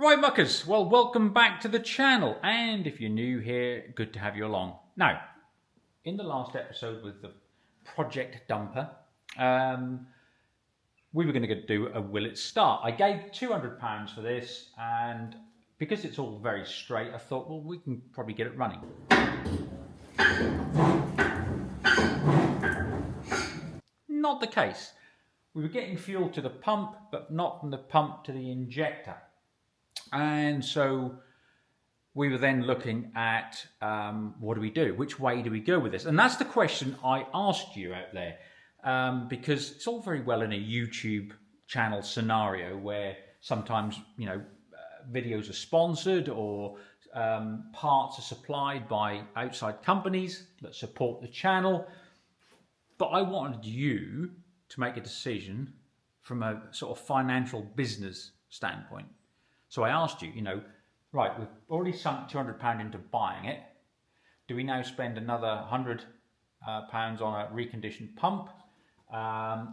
Right, muckers, well, welcome back to the channel, and if you're new here, good to have you along. Now, in the last episode with the Project Dumper, we were going to do a will it start. I gave £200 for this, and because it's all very straight, I thought, well, we can probably get it running. Not the case. We were getting fuel to the pump, but not from the pump to the injector. And so we were then looking at what do we do? Which way do we go with this? And that's the question I asked you out there, because it's all very well in a YouTube channel scenario where sometimes, you know, videos are sponsored or parts are supplied by outside companies that support the channel. But I wanted you to make a decision from a sort of financial business standpoint. So I asked you, you know, right, we've already sunk £200 into buying it. Do we now spend another £100 on a reconditioned pump?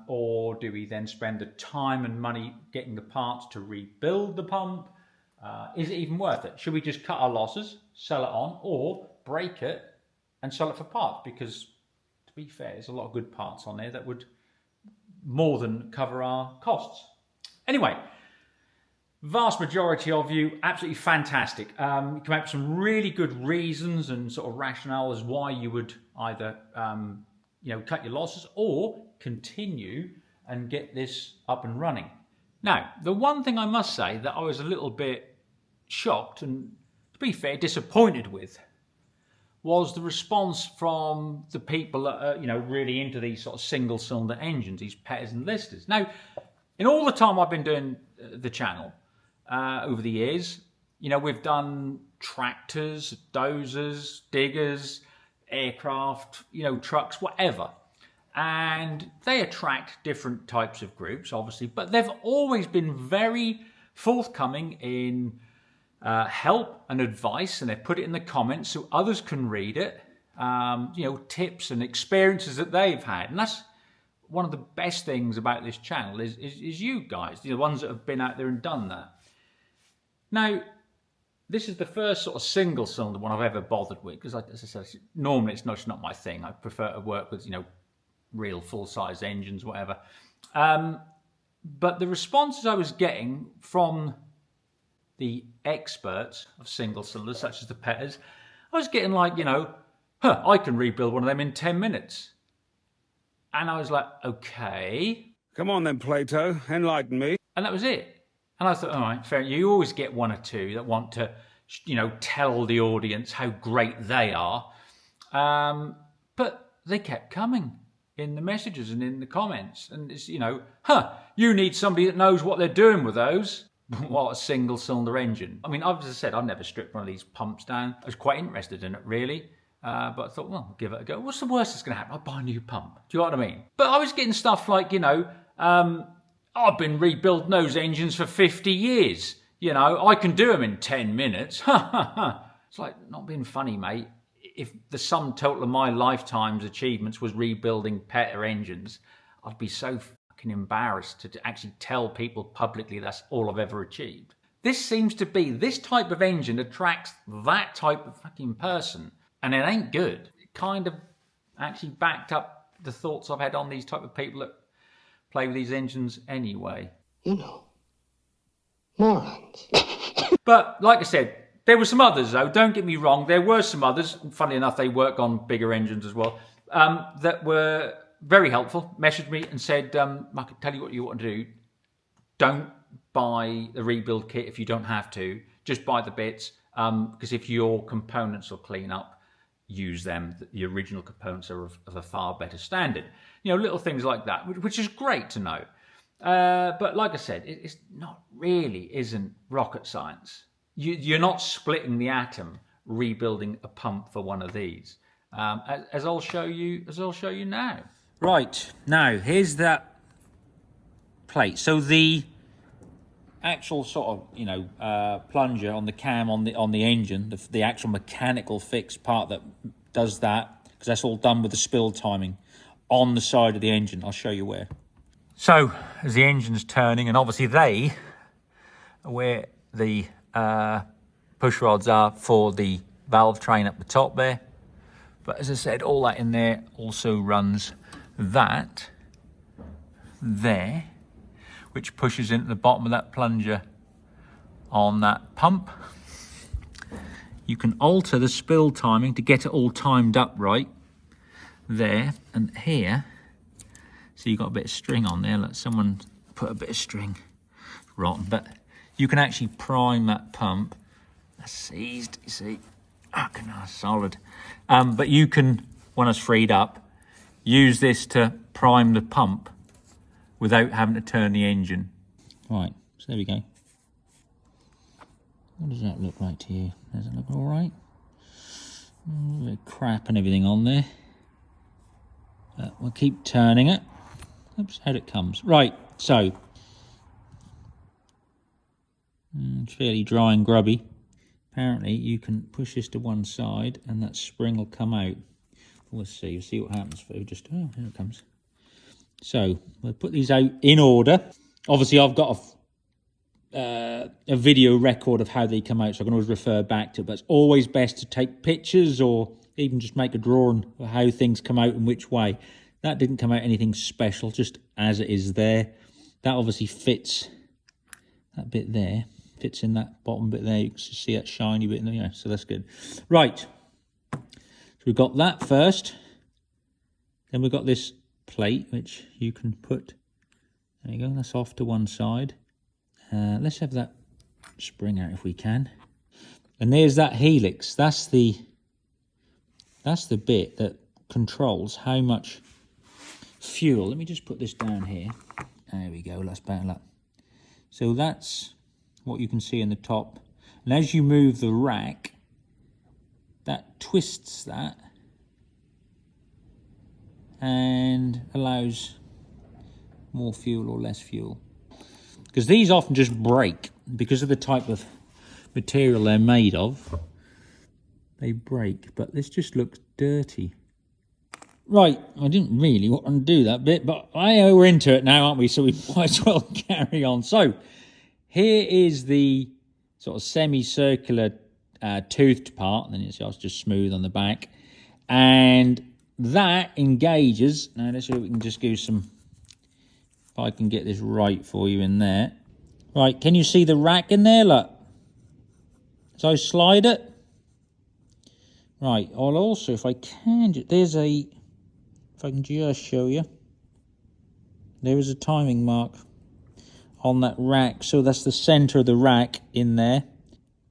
Or do we then spend the time and money getting the parts to rebuild the pump? Is it even worth it? Should we just cut our losses, sell it on, or break it and sell it for parts? Because, to be fair, there's a lot of good parts on there that would more than cover our costs. Anyway, vast majority of you, absolutely fantastic. You come up with some really good reasons and sort of rationale as why you would either, you know, cut your losses or continue and get this up and running. Now, the one thing I must say that I was a little bit shocked and, to be fair, disappointed with was the response from the people that are, you know, really into these sort of single-cylinder engines, these petters and listers. Now, in all the time I've been doing the channel, over the years, you know, we've done tractors, dozers, diggers, aircraft, you know, trucks, whatever. And they attract different types of groups, obviously, but they've always been very forthcoming in help and advice, and they put it in the comments so others can read it, you know, tips and experiences that they've had. And that's one of the best things about this channel is you guys, the ones that have been out there and done that. Now, this is the first sort of single-cylinder one I've ever bothered with, because, as I said, normally it's not my thing. I prefer to work with, you know, real full-size engines, whatever. But the responses I was getting from the experts of single-cylinders, such as the petters, I was getting like, you know, I can rebuild one of them in 10 minutes. And I was like, okay. Come on then, Plato, enlighten me. And that was it. And I thought, all right, fair. You always get one or two that want to, you know, tell the audience how great they are. But they kept coming in the messages and in the comments. And it's, you know, you need somebody that knows what they're doing with those. What a single-cylinder engine. I mean, as I said, I've never stripped one of these pumps down. I was quite interested in it, really. But I thought, well, I'll give it a go. What's the worst that's going to happen? I'll buy a new pump. Do you know what I mean? But I was getting stuff like, you know, I've been rebuilding those engines for 50 years. You know, I can do them in 10 minutes. It's like, not being funny, mate. If the sum total of my lifetime's achievements was rebuilding petter engines, I'd be so fucking embarrassed to actually tell people publicly that's all I've ever achieved. This seems to be, this type of engine attracts that type of fucking person. And it ain't good. It kind of actually backed up the thoughts I've had on these type of people that play with these engines anyway. You know, morons. But like I said, there were some others though, don't get me wrong, there were some others, funnily enough they work on bigger engines as well, that were very helpful, messaged me and said, I can tell you what you want to do, don't buy the rebuild kit if you don't have to, just buy the bits, because if your components will clean up, use them. The original components are of a far better standard. You know, little things like that, which is great to know. But like I said, it's not really isn't rocket science. You're not splitting the atom, rebuilding a pump for one of these. As I'll show you now. Right, now here's that plate. So the actual sort of, you know, plunger on the cam on the engine, the actual mechanical fixed part that does that, because that's all done with the spill timing on the side of the engine. I'll show you where. So as the engine's turning, and obviously they are where the push rods are for the valve train up the top there. But as I said, all that in there also runs that there, which pushes into the bottom of that plunger on that pump. You can alter the spill timing to get it all timed up right there and here. So you've got a bit of string on there. Let someone put a bit of string. Rotten, but you can actually prime that pump. That's seized, you see. Okay, nice, solid. But you can, when it's freed up, use this to prime the pump without having to turn the engine. Right, so there we go. What does that look like to you? Does it look all right? A bit of crap and everything on there. But we'll keep turning it. Oops, out it comes. Right, so. It's fairly dry and grubby. Apparently you can push this to one side and that spring will come out. We'll see what happens. Oh, here it comes. So we'll put these out in order. Obviously I've got a video record of how they come out, so I can always refer back to it, but it's always best to take pictures or even just make a drawing of how things come out and which way. That didn't come out anything special, just as it is there. That obviously fits, that bit there fits in that bottom bit there. You can see that shiny bit in there, yeah, so that's good. Right, so we've got that first, then we've got this plate which you can put, there you go, that's off to one side. Let's have that spring out if we can. And there's that helix. That's the bit that controls how much fuel. Let me just put this down here. There we go, that's better. So that's what you can see in the top. And as you move the rack, that twists that and allows more fuel or less fuel. Because these often just break because of the type of material they're made of. They break, but this just looks dirty. Right, I didn't really want to do that bit, but we're into it now, aren't we? So we might as well carry on. So here is the sort of semicircular toothed part, and then it's just smooth on the back. And that engages. Now let's see if we can just do some, if I can get this right for you in there. Right, can you see the rack in there? Look. So I slide it. Right, I'll also, if I can, if I can just show you. There is a timing mark on that rack. So that's the center of the rack in there.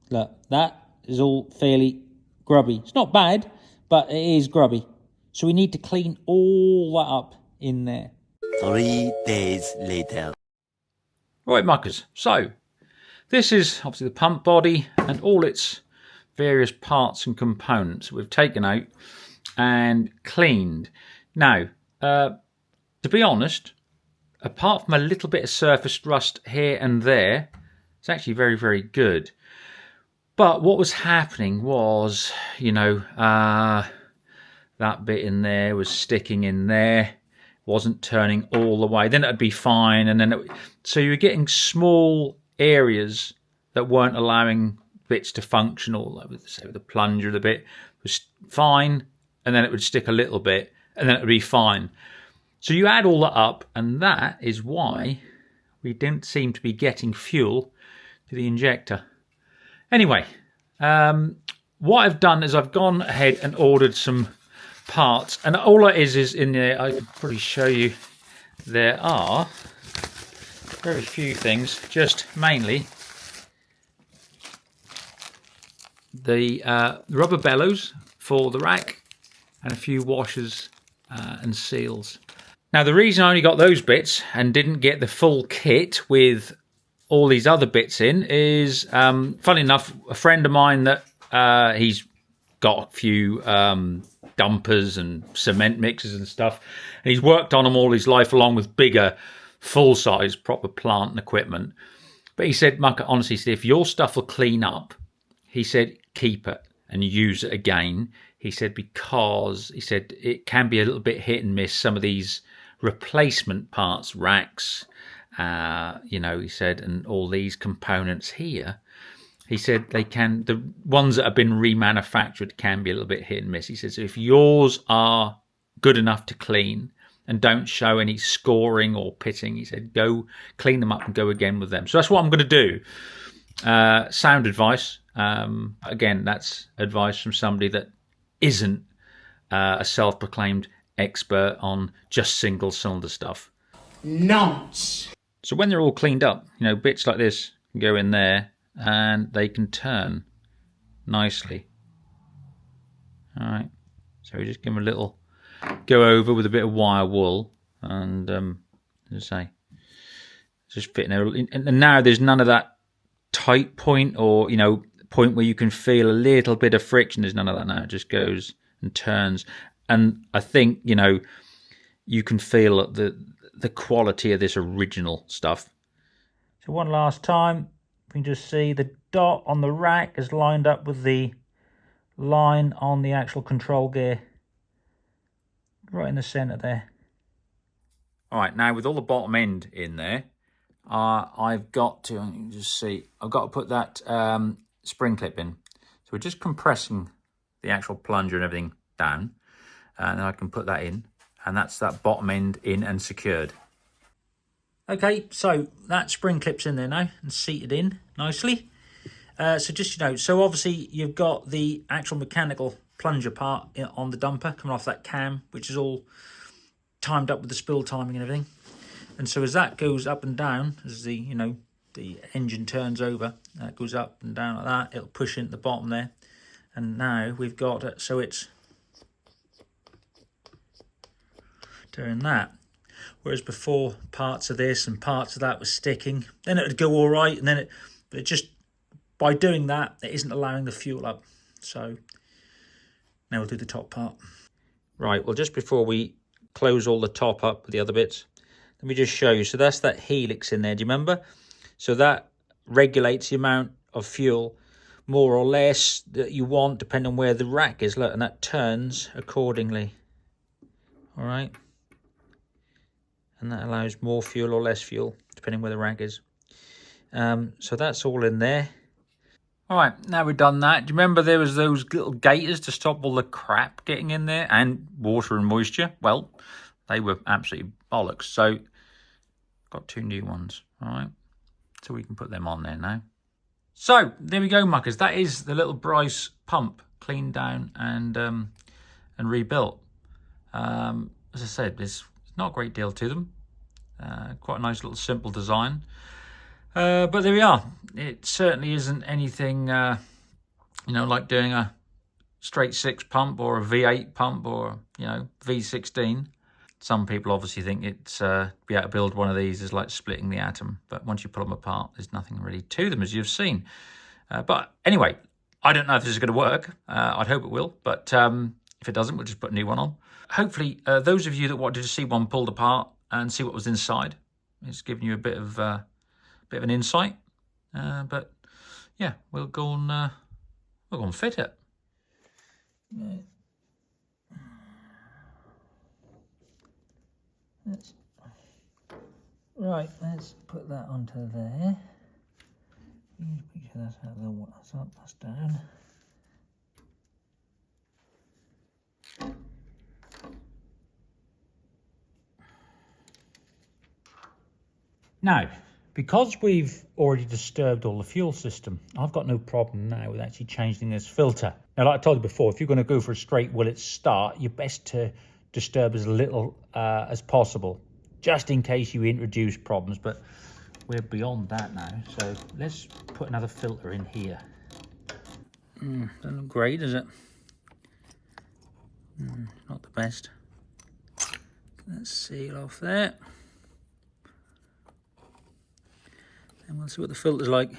Look, that is all fairly grubby. It's not bad, but it is grubby. So we need to clean all that up in there. 3 days later. Right, muckers. So this is obviously the pump body and all its various parts and components we've taken out and cleaned. Now, to be honest, apart from a little bit of surface rust here and there, it's actually very, very good. But what was happening was, you know, that bit in there was sticking in there, wasn't turning all the way. Then it'd be fine, and then so you were getting small areas that weren't allowing bits to function. All like with, say, the plunger, the bit was fine, and then it would stick a little bit, and then it would be fine. So you add all that up, and that is why we didn't seem to be getting fuel to the injector. Anyway, what I've done is I've gone ahead and ordered some parts, and all it is in there, I could probably show you, there are very few things, just mainly the rubber bellows for the rack and a few washers and seals. Now the reason I only got those bits and didn't get the full kit with all these other bits in is, funnily enough, a friend of mine that he's got a few dumpers and cement mixers and stuff, and he's worked on them all his life along with bigger full-size proper plant and equipment. But he said, Muck, honestly, if your stuff will clean up, he said, keep it and use it again. He said, because he said it can be a little bit hit and miss, some of these replacement parts, racks, you know, he said, and all these components here. he said the ones that have been remanufactured can be a little bit hit and miss. He says if yours are good enough to clean and don't show any scoring or pitting, he said go clean them up and go again with them. So that's what I'm going to do. Sound advice. Again, that's advice from somebody that isn't a self-proclaimed expert on just single cylinder stuff. Nonce. So when they're all cleaned up, bits like this can go in there and they can turn nicely. All right. So we just give them a little go over with a bit of wire wool and, as I say, just fitting there. And now there's none of that tight point or, point where you can feel a little bit of friction. There's none of that now. It just goes and turns. And I think, you can feel the quality of this original stuff. So one last time, you can just see the dot on the rack is lined up with the line on the actual control gear. Right in the centre there. All right, now with all the bottom end in there, I've got to, you can just see, I've got to put that spring clip in. So we're just compressing the actual plunger and everything down. And then I can put that in. And that's that bottom end in and secured. Okay, so that spring clip's in there now and seated in nicely. So just, so obviously you've got the actual mechanical plunger part on the dumper coming off that cam, which is all timed up with the spill timing and everything. And so as that goes up and down, as the, the engine turns over, that goes up and down like that, it'll push into the bottom there. And now we've got it, so it's doing that. Whereas before, parts of this and parts of that was sticking. Then it would go all right, and then it just, by doing that, it isn't allowing the fuel up. So now we'll do the top part. Right, well, just before we close all the top up with the other bits, let me just show you. So that's that helix in there, do you remember? So that regulates the amount of fuel, more or less, that you want, depending on where the rack is. Look, and that turns accordingly. All right. And that allows more fuel or less fuel, depending where the rack is. So that's all in there. All right, now we've done that. Do you remember there was those little gaiters to stop all the crap getting in there and water and moisture? Well, they were absolutely bollocks. So got 2 new ones, all right? So we can put them on there now. So there we go, muckers. That is the little Bryce pump cleaned down and rebuilt. As I said, there's not a great deal to them. Quite a nice little simple design. But there we are. It certainly isn't anything, like doing a straight 6 pump or a V8 pump or, V16. Some people obviously think it's be able to build one of these is like splitting the atom. But once you pull them apart, there's nothing really to them, as you've seen. But anyway, I don't know if this is going to work. I'd hope it will. But if it doesn't, we'll just put a new one on. Hopefully, those of you that wanted to see one pulled apart and see what was inside, it's given you a bit of an insight. But yeah, we'll go and fit it. Let's put that onto there. Make sure that's out of the way. That's up, that's down. Now, because we've already disturbed all the fuel system, I've got no problem now with actually changing this filter. Now, like I told you before, if you're going to go for a straight willet start, you're best to disturb as little as possible, just in case you introduce problems. But we're beyond that now, so let's put another filter in here. Doesn't look great, does it? Not the best. Let's seal off there. And we'll see what the filter's like.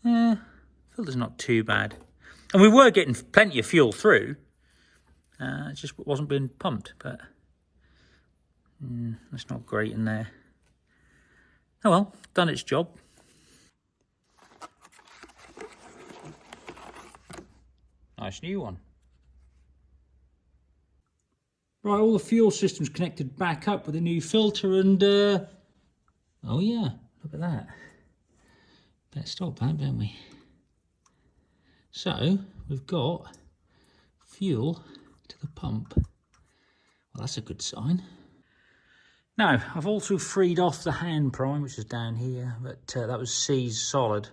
Filter's not too bad. And we were getting plenty of fuel through. It just wasn't being pumped, but that's not great in there. Oh well, done its job. Nice new one. Right, all the fuel system's connected back up with a new filter and oh yeah, look at that. Better stop that, don't we? So, we've got fuel to the pump. Well, that's a good sign. Now, I've also freed off the hand prime, which is down here, but that was seized solid.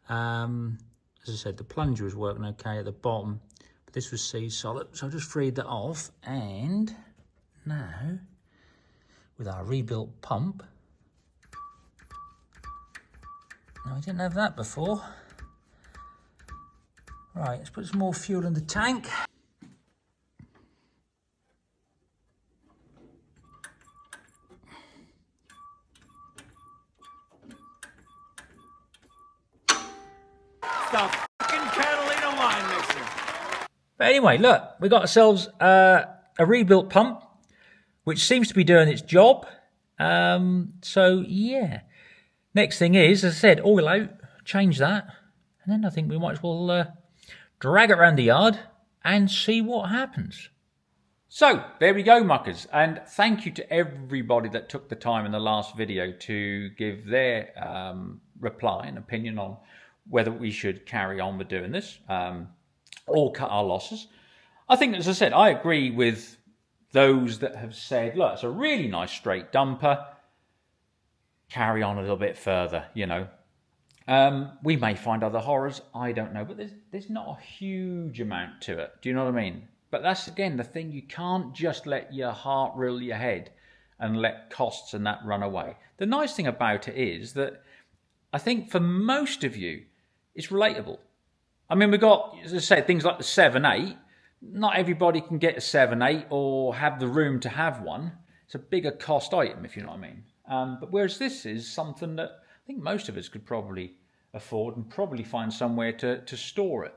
As I said, the plunger was working okay at the bottom, but this was seized solid, so I just freed that off, and now, with our rebuilt pump, no, I didn't have that before. Right, let's put some more fuel in the tank. The fucking Catalina wine mixer. But anyway, look, we got ourselves a rebuilt pump, which seems to be doing its job. So, yeah. Next thing is, as I said, oil out, change that, and then I think we might as well drag it around the yard and see what happens. So, there we go, muckers, and thank you to everybody that took the time in the last video to give their reply and opinion on whether we should carry on with doing this or cut our losses. I think, as I said, I agree with those that have said, look, it's a really nice straight dumper, carry on a little bit further, you know. We may find other horrors, I don't know, but there's not a huge amount to it. Do you know what I mean? But that's, again, the thing. You can't just let your heart rule your head and let costs and that run away. The nice thing about it is that I think for most of you, it's relatable. I mean, we've got, as I said, things like the 7.8. Not everybody can get a 7.8 or have the room to have one. It's a bigger cost item, if you know what I mean. But whereas this is something that I think most of us could probably afford and probably find somewhere to store it.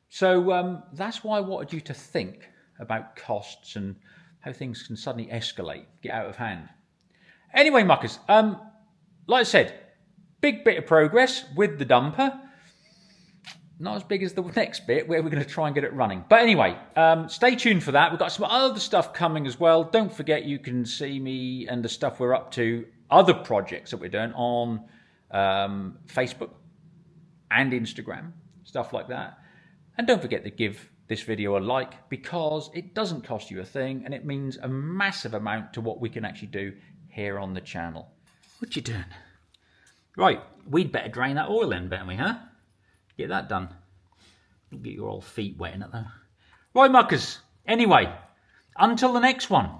So that's why I wanted you to think about costs and how things can suddenly escalate, get out of hand. Anyway, muckers, like I said, big bit of progress with the dumper. Not as big as the next bit where we're going to try and get it running. But anyway, stay tuned for that. We've got some other stuff coming as well. Don't forget you can see me and the stuff we're up to, other projects that we're doing on Facebook and Instagram, stuff like that. And don't forget to give this video a like, because it doesn't cost you a thing and it means a massive amount to what we can actually do here on the channel. What you doing? Right, we'd better drain that oil in, better we, huh? Get that done. Don't get your old feet wet in it though. Right, muckers. Anyway, until the next one,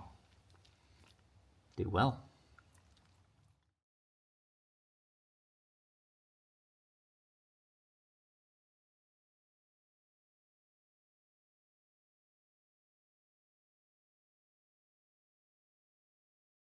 do well.